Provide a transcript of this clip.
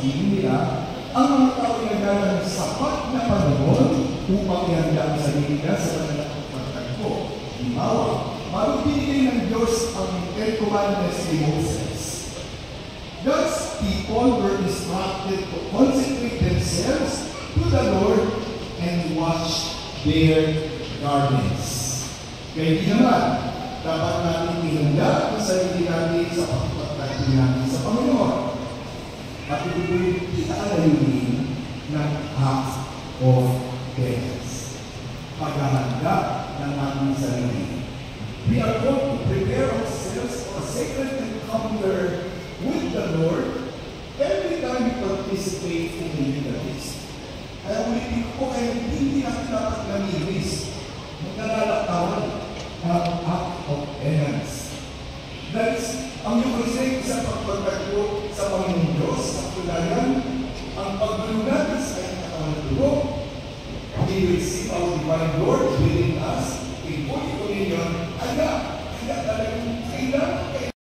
sabihin nila, ang mga tao ay nagdala ng sapat na panahon upang ihanda ang sarili nila sa kanilang pagtagpo. Halimbawa, bago binigay ng Diyos ang Ten Commandments ni Moses, God's people were instructed to consecrate themselves to the Lord and wash their garments. Kaya di naman, dapat natin ihanda ang sarili natin sa pagpapagpapagpapag natin sa Panginoon. At ito po yung pinakalayunin ng Act of Penance. Paghahanda ng ating sarili. We are going to prepare ourselves for a sacred encounter with the Lord every time we participate in the Eucharist. Kaya ulitin ko, kaya hindi natin dapat namilis. Magkalalaktawan ang Act of Penance. That is, ang Eucharist sa pagpagtagpo sa Panginoon Diyos, sa kulayan, ang pagdulog natin sa kanyang katawan ng dugo. We will see our divine Lord within us in Holy Communion. Kaya talagang kailangan